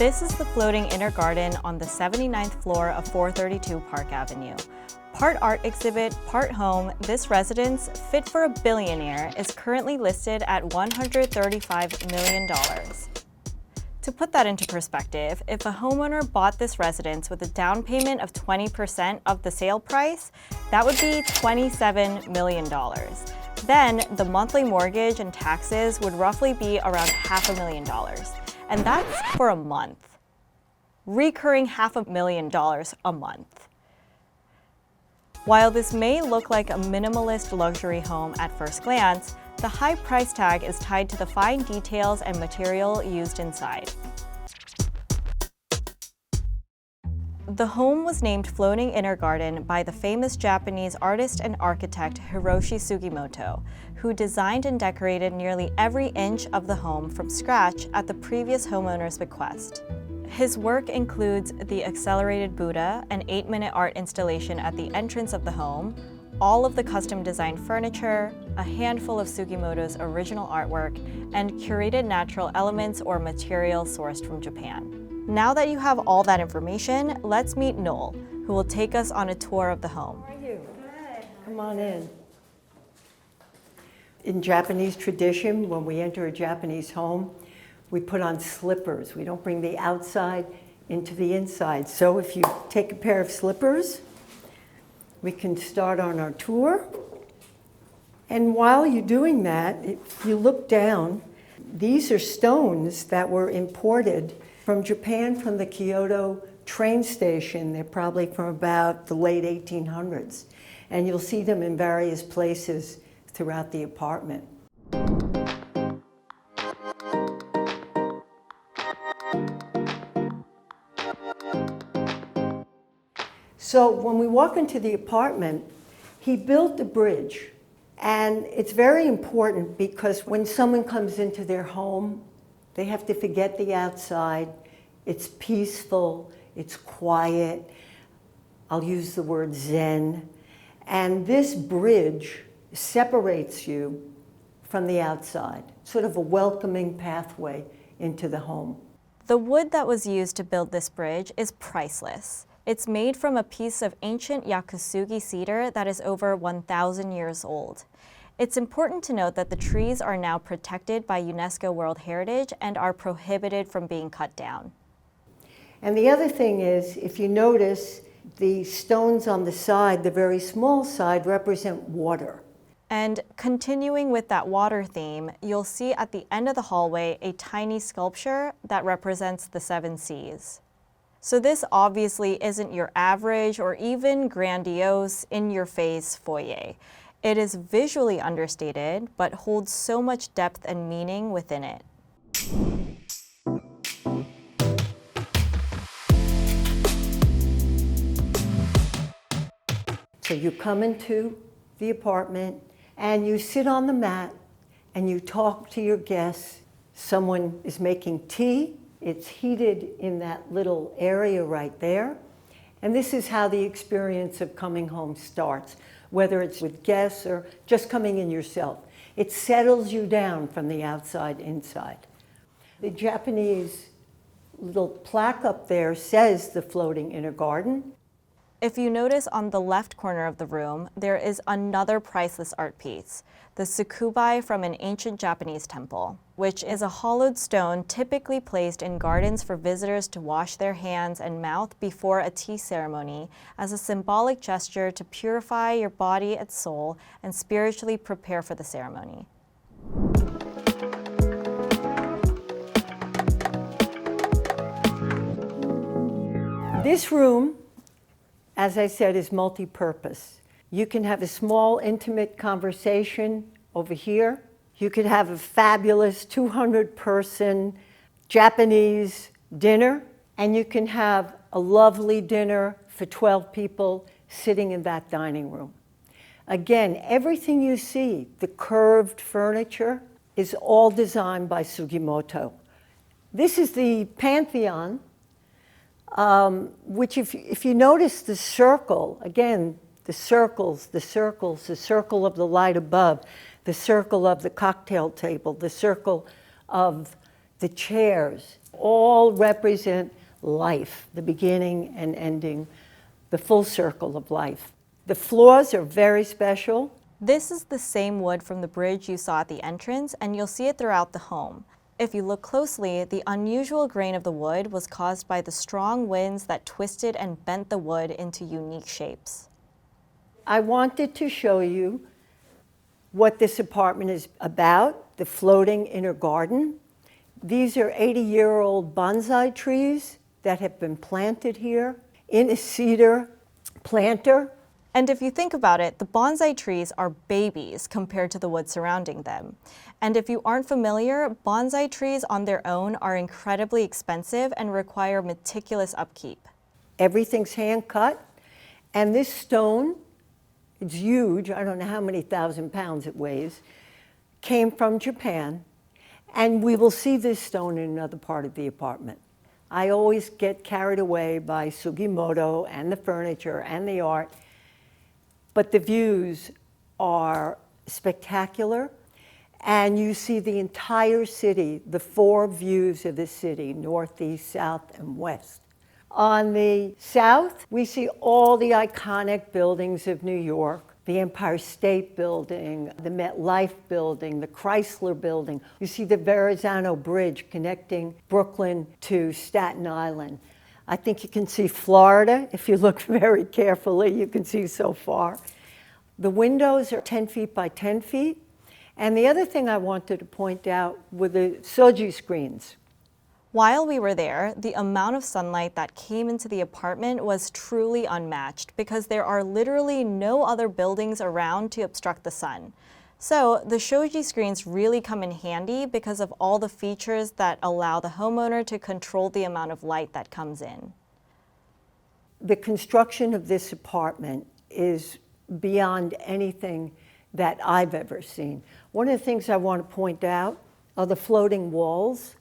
This is the floating inner garden on the 79th floor of 432 Park Avenue. Part art exhibit, part home, this residence, fit for a billionaire, is currently listed at $135 million. To put that into perspective, if a homeowner bought this residence with a down payment of 20% of the sale price, that would be $27 million. Then the monthly mortgage and taxes would roughly be around $500,000. And that's for a month. Recurring $500,000 a month. While this may look like a minimalist luxury home at first glance, the high price tag is tied to the fine details and material used inside. The home was named Floating Inner Garden by the famous Japanese artist and architect Hiroshi Sugimoto, who designed and decorated nearly every inch of the home from scratch at the previous homeowner's bequest. His work includes the Accelerated Buddha, an 8-minute art installation at the entrance of the home, all of the custom-designed furniture, a handful of Sugimoto's original artwork, and curated natural elements or materials sourced from Japan. Now that you have all that information, let's meet Noel, who will take us on a tour of the home. How are you? Good. Come on in. In Japanese tradition, when we enter a Japanese home, we put on slippers. We don't bring the outside into the inside. So if you take a pair of slippers, we can start on our tour. And while you're doing that, if you look down, these are stones that were imported from Japan, from the Kyoto train station. They're probably from about the late 1800s. And you'll see them in various places throughout the apartment. So when we walk into the apartment, he built a bridge. And it's very important because when someone comes into their home, they have to forget the outside. It's peaceful, it's quiet. I'll use the word zen. And this bridge separates you from the outside, sort of a welcoming pathway into the home. The wood that was used to build this bridge is priceless. It's made from a piece of ancient Yakusugi cedar that is over 1,000 years old. It's important to note that the trees are now protected by UNESCO World Heritage and are prohibited from being cut down. And the other thing is, if you notice, the stones on the side, the very small side, represent water. And continuing with that water theme, you'll see at the end of the hallway a tiny sculpture that represents the 7 seas. So this obviously isn't your average or even grandiose, in-your-face foyer. It is visually understated, but holds so much depth and meaning within it. So you come into the apartment and you sit on the mat and you talk to your guests. Someone is making tea. It's heated in that little area right there. And this is how the experience of coming home starts, whether it's with guests or just coming in yourself. It settles you down from the outside inside. The Japanese little plaque up there says the Floating Inner Garden. If you notice on the left corner of the room, there is another priceless art piece, the tsukubai from an ancient Japanese temple, which is a hollowed stone typically placed in gardens for visitors to wash their hands and mouth before a tea ceremony as a symbolic gesture to purify your body and soul and spiritually prepare for the ceremony. This room, as I said, is multi-purpose. You can have a small, intimate conversation over here. You could have a fabulous 200-person Japanese dinner, and you can have a lovely dinner for 12 people sitting in that dining room. Again, everything you see, the curved furniture, is all designed by Sugimoto. This is the Pantheon, which if you notice the circle, again, the circles, the circle of the light above, the circle of the cocktail table, the circle of the chairs, all represent life, the beginning and ending, the full circle of life. The floors are very special. This is the same wood from the bridge you saw at the entrance, and you'll see it throughout the home. If you look closely, the unusual grain of the wood was caused by the strong winds that twisted and bent the wood into unique shapes. I wanted to show you what this apartment is about, the floating inner garden. These are 80-year-old bonsai trees that have been planted here in a cedar planter. And if you think about it, the bonsai trees are babies compared to the wood surrounding them. And if you aren't familiar, bonsai trees on their own are incredibly expensive and require meticulous upkeep. Everything's hand cut, and this stone, it's huge, I don't know how many thousand pounds it weighs, came from Japan, and we will see this stone in another part of the apartment. I always get carried away by Sugimoto and the furniture and the art, but the views are spectacular, and you see the entire city, the 4 views of the city, northeast, south, and west. On the south, we see all the iconic buildings of New York, the Empire State Building, the MetLife Building, the Chrysler Building. You see the Verrazano Bridge connecting Brooklyn to Staten Island. I think you can see Florida. If you look very carefully, you can see so far. The windows are 10 feet by 10 feet. And the other thing I wanted to point out were the shoji screens. While we were there, the amount of sunlight that came into the apartment was truly unmatched because there are literally no other buildings around to obstruct the sun. So the shoji screens really come in handy because of all the features that allow the homeowner to control the amount of light that comes in. The construction of this apartment is beyond anything that I've ever seen. One of the things I want to point out are the floating walls.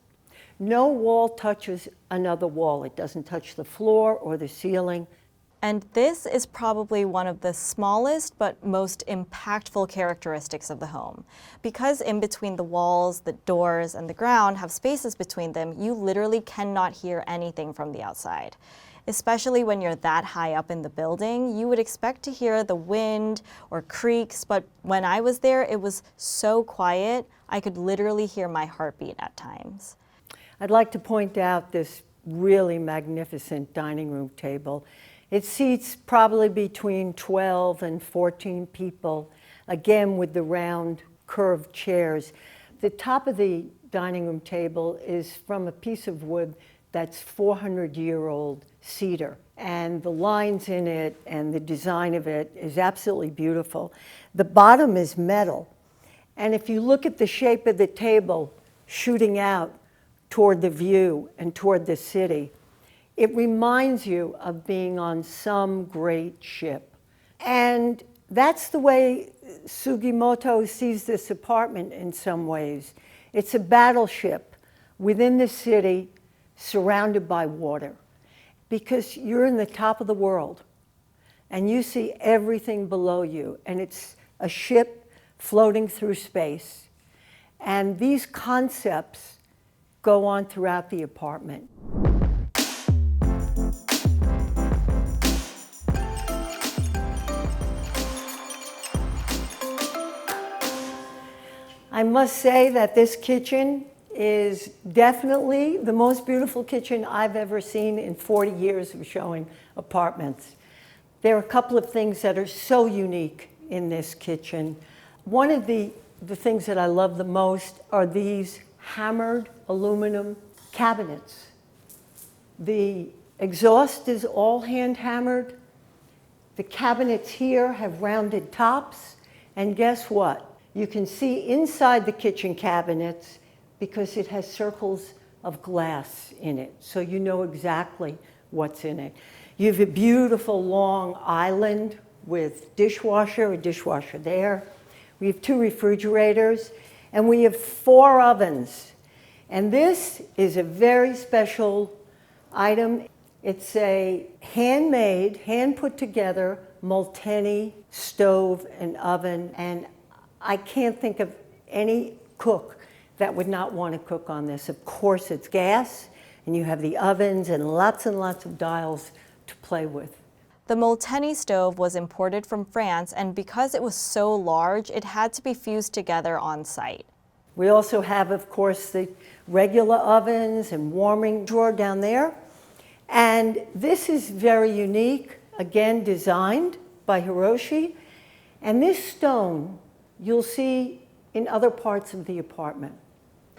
No wall touches another wall. It doesn't touch the floor or the ceiling. And this is probably one of the smallest but most impactful characteristics of the home. Because in between the walls, the doors, and the ground have spaces between them, you literally cannot hear anything from the outside. Especially when you're that high up in the building, you would expect to hear the wind or creaks, but when I was there, it was so quiet, I could literally hear my heartbeat at times. I'd like to point out this really magnificent dining room table. It seats probably between 12 and 14 people, again with the round curved chairs. The top of the dining room table is from a piece of wood that's 400-year-old cedar. And the lines in it and the design of it is absolutely beautiful. The bottom is metal. And if you look at the shape of the table shooting out toward the view and toward the city, it reminds you of being on some great ship. And that's the way Sugimoto sees this apartment in some ways. It's a battleship within the city, surrounded by water, because you're in the top of the world and you see everything below you, and it's a ship floating through space. And these concepts go on throughout the apartment. I must say that this kitchen is definitely the most beautiful kitchen I've ever seen in 40 years of showing apartments. There are a couple of things that are so unique in this kitchen. One of the things that I love the most are these hammered aluminum cabinets. The exhaust is all hand hammered. The cabinets here have rounded tops, and guess what? You can see inside the kitchen cabinets because it has circles of glass in it, so you know exactly what's in it. You have a beautiful long island with a dishwasher there. We have 2 refrigerators, and we have 4 ovens. And this is a very special item. It's a handmade, hand put together Molteni stove and oven, and I can't think of any cook that would not want to cook on this. Of course, it's gas, and you have the ovens and lots of dials to play with. The Molteni stove was imported from France, and because it was so large, it had to be fused together on site. We also have, of course, the regular ovens and warming drawer down there. And this is very unique, again, designed by Hiroshi. And this stone, you'll see in other parts of the apartment.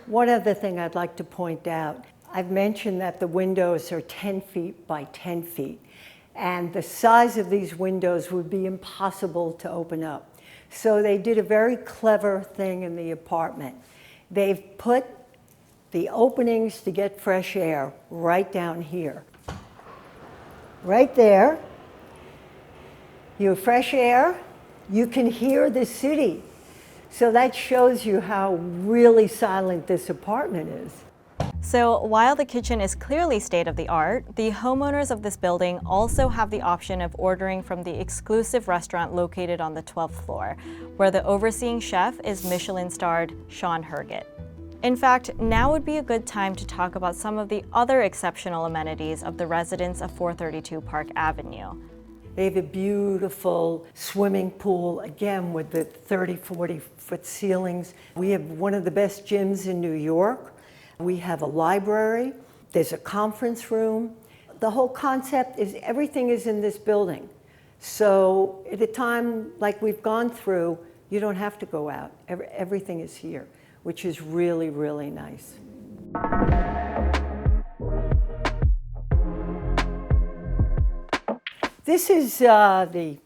One other thing I'd like to point out, I've mentioned that the windows are 10 feet by 10 feet. And the size of these windows would be impossible to open up. So they did a very clever thing in the apartment. They've put the openings to get fresh air right down here. Right there, you have fresh air, you can hear the city. So that shows you how really silent this apartment is. So while the kitchen is clearly state-of-the-art, the homeowners of this building also have the option of ordering from the exclusive restaurant located on the 12th floor, where the overseeing chef is Michelin-starred Sean Herget. In fact, now would be a good time to talk about some of the other exceptional amenities of the residents of 432 Park Avenue. They have a beautiful swimming pool, again with the 30, 40-foot ceilings. We have one of the best gyms in New York. We have a library, there's a conference room. The whole concept is everything is in this building. So at a time like we've gone through, you don't have to go out. Everything is here, which is really, really nice. This is the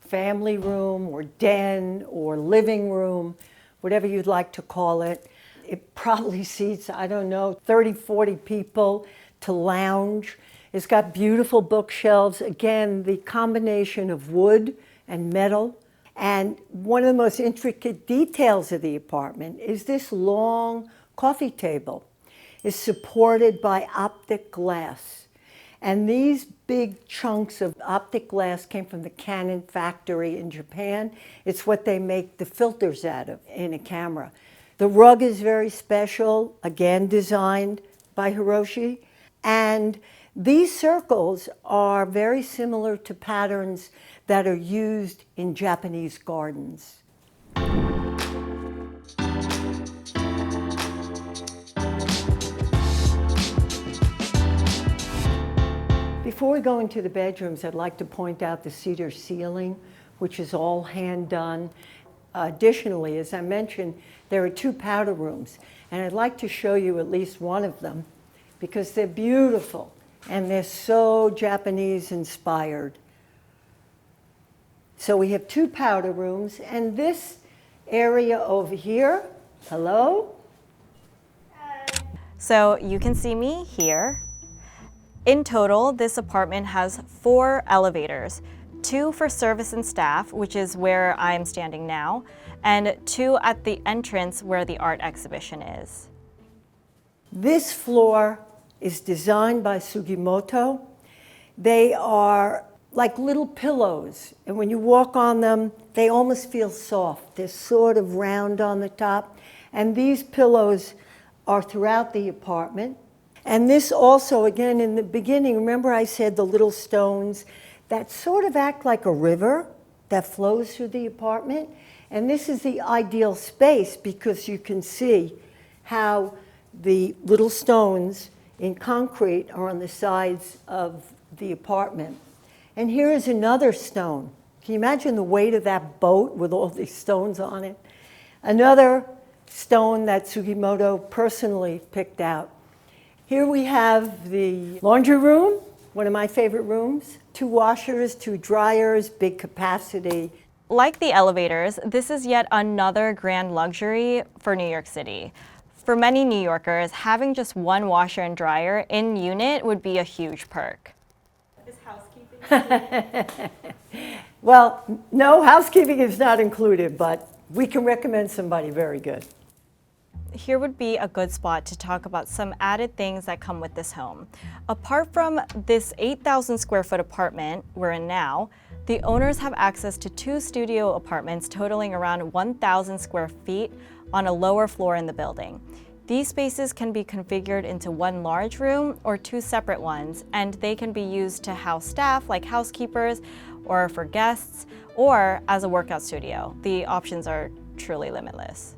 family room or den or living room, whatever you'd like to call it. It probably seats, I don't know, 30, 40 people to lounge. It's got beautiful bookshelves. Again, the combination of wood and metal. And one of the most intricate details of the apartment is this long coffee table. It's supported by optic glass. And these big chunks of optic glass came from the Canon factory in Japan. It's what they make the filters out of in a camera. The rug is very special, again designed by Hiroshi. And these circles are very similar to patterns that are used in Japanese gardens. Before we go into the bedrooms, I'd like to point out the cedar ceiling, which is all hand done. Additionally, as I mentioned, there are 2 powder rooms, and I'd like to show you at least one of them because they're beautiful and they're so Japanese inspired. So we have 2 powder rooms, and this area over here, hello? So you can see me here. In total, this apartment has 4 elevators. 2 for service and staff, which is where I'm standing now, and 2 at the entrance where the art exhibition is. This floor is designed by Sugimoto. They are like little pillows, and when you walk on them, they almost feel soft. They're sort of round on the top, and these pillows are throughout the apartment. And this also, again, in the beginning, remember I said the little stones that sort of act like a river that flows through the apartment. And this is the ideal space because you can see how the little stones in concrete are on the sides of the apartment. And here is another stone. Can you imagine the weight of that boat with all these stones on it? Another stone that Sugimoto personally picked out. Here we have the laundry room, one of my favorite rooms. 2 washers, 2 dryers, big capacity. Like the elevators, this is yet another grand luxury for New York City. For many New Yorkers, having just 1 washer and dryer in unit would be a huge perk. Is housekeeping? Well, no, housekeeping is not included, but we can recommend somebody very good. Here would be a good spot to talk about some added things that come with this home. Apart from this 8,000 square foot apartment we're in now, the owners have access to 2 studio apartments totaling around 1,000 square feet, on a lower floor in the building. These spaces can be configured into one large room or two separate ones, and they can be used to house staff like housekeepers or for guests, or as a workout studio. The options are truly limitless.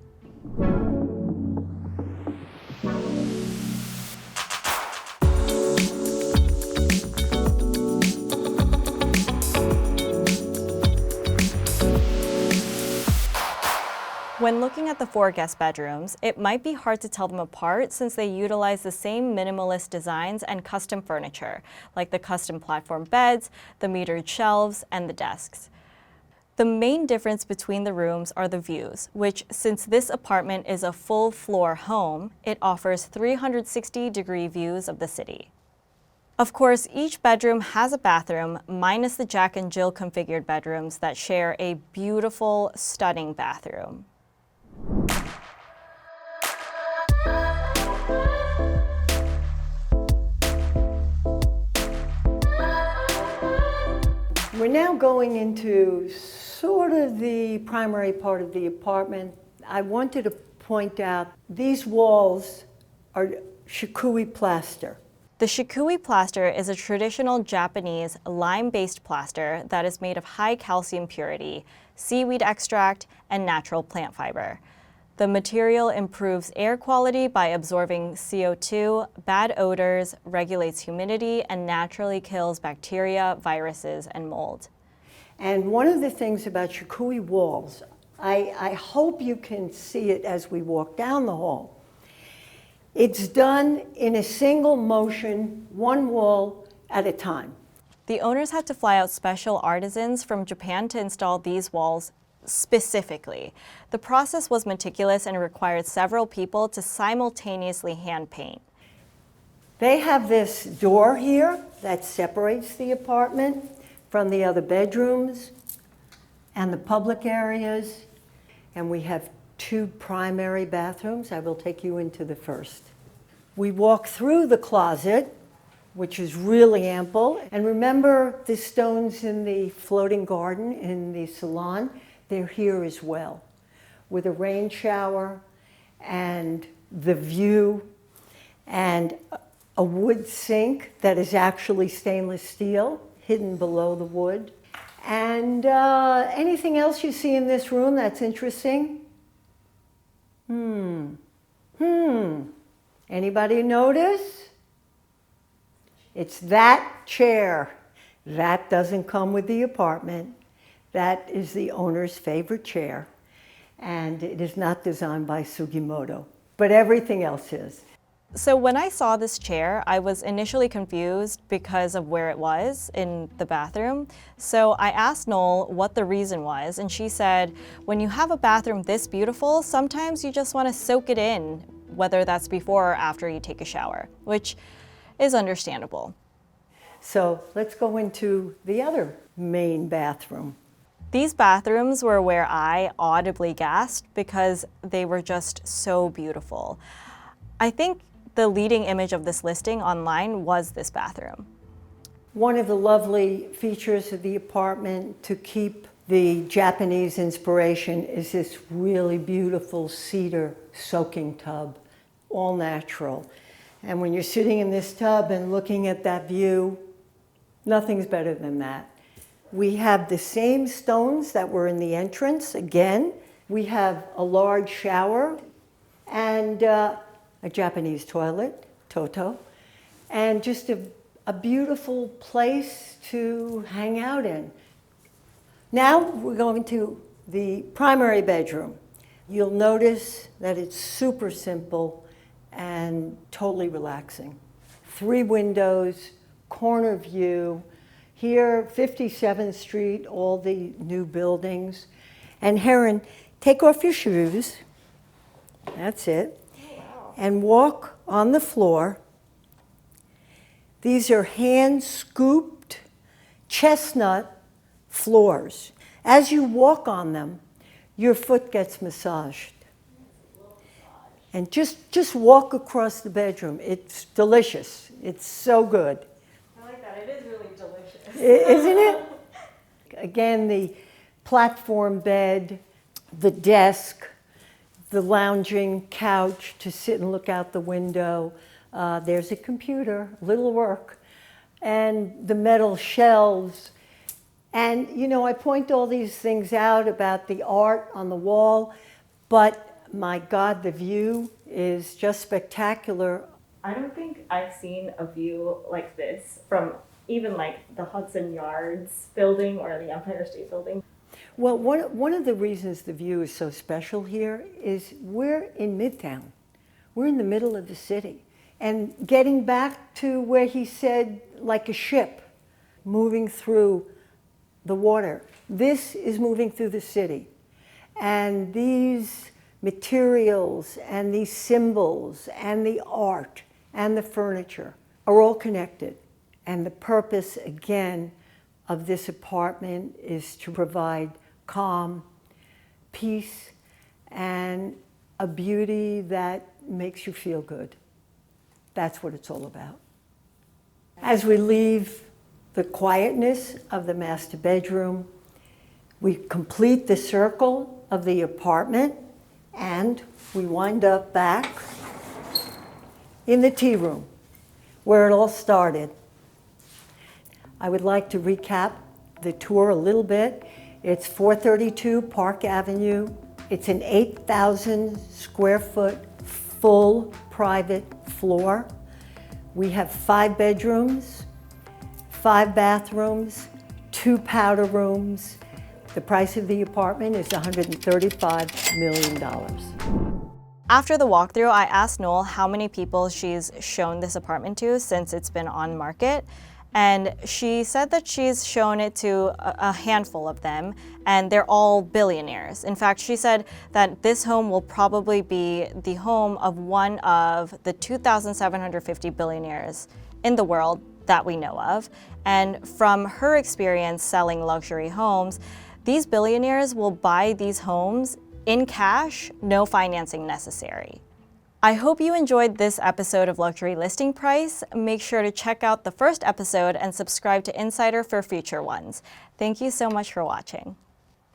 When looking at the 4 guest bedrooms, it might be hard to tell them apart since they utilize the same minimalist designs and custom furniture, like the custom platform beds, the metered shelves, and the desks. The main difference between the rooms are the views, which, since this apartment is a full floor home, it offers 360-degree views of the city. Of course, each bedroom has a bathroom, minus the Jack and Jill configured bedrooms that share a beautiful, stunning bathroom. We're now going into sort of the primary part of the apartment. I wanted to point out these walls are shikui plaster. The shikui plaster is a traditional Japanese lime-based plaster that is made of high calcium purity, seaweed extract, and natural plant fiber. The material improves air quality by absorbing CO2, bad odors, regulates humidity, and naturally kills bacteria, viruses, and mold. And one of the things about shikui walls, I hope you can see it as we walk down the hall. It's done in a single motion, one wall at a time. The owners had to fly out special artisans from Japan to install these walls specifically. The process was meticulous and required several people to simultaneously hand paint. They have this door here that separates the apartment from the other bedrooms and the public areas. And we have 2 primary bathrooms. I will take you into the first. We walk through the closet, which is really ample. And remember the stones in the floating garden in the salon? They're here as well, with a rain shower and the view and a wood sink that is actually stainless steel hidden below the wood. And anything else you see in this room that's interesting? Anybody notice? It's that chair. That doesn't come with the apartment. That is the owner's favorite chair, and it is not designed by Sugimoto, but everything else is. So when I saw this chair, I was initially confused because of where it was in the bathroom. So I asked Noel what the reason was, and she said, when you have a bathroom this beautiful, sometimes you just want to soak it in, whether that's before or after you take a shower, which is understandable. So let's go into the other main bathroom. These bathrooms were where I audibly gasped because they were just so beautiful. I think the leading image of this listing online was this bathroom. One of the lovely features of the apartment to keep the Japanese inspiration is this really beautiful cedar soaking tub, all natural. And when you're sitting in this tub and looking at that view, nothing's better than that. We have the same stones that were in the entrance. Again, we have a large shower and a Japanese toilet, Toto, and just a beautiful place to hang out in. Now we're going to the primary bedroom. You'll notice that it's super simple and totally relaxing. 3 windows, corner view. Here, 57th Street, all the new buildings. And Heron, take off your shoes. That's it. And walk on the floor. These are hand-scooped chestnut floors. As you walk on them, your foot gets massaged. And just walk across the bedroom. It's delicious. It's so good. I like that. It is really delicious. Isn't it? Again, the platform bed, the desk, the lounging couch to sit and look out the window. There's a computer, little work, and the metal shelves. And, you know, I point all these things out about the art on the wall, but my God, the view is just spectacular. I don't think I've seen a view like this from even like the Hudson Yards building or the Empire State Building. Well, one of the reasons the view is so special here is we're in Midtown. We're in the middle of the city. And getting back to where he said, like a ship moving through the water, this is moving through the city. And these materials and these symbols and the art and the furniture are all connected. And the purpose, again, of this apartment is to provide calm, peace, and a beauty that makes you feel good. That's what it's all about. As we leave the quietness of the master bedroom, we complete the circle of the apartment, and we wind up back in the tea room, where it all started. I would like to recap the tour a little bit. It's 432 Park Avenue. It's an 8,000 square foot full private floor. We have 5 bedrooms, 5 bathrooms, 2 powder rooms. The price of the apartment is $135 million. After the walkthrough, I asked Noel how many people she's shown this apartment to since it's been on market. And she said that she's shown it to a handful of them, and they're all billionaires. In fact, she said that this home will probably be the home of one of the 2,750 billionaires in the world that we know of. And from her experience selling luxury homes, these billionaires will buy these homes in cash, no financing necessary. I hope you enjoyed this episode of Luxury Listing Price. Make sure to check out the first episode and subscribe to Insider for future ones. Thank you so much for watching.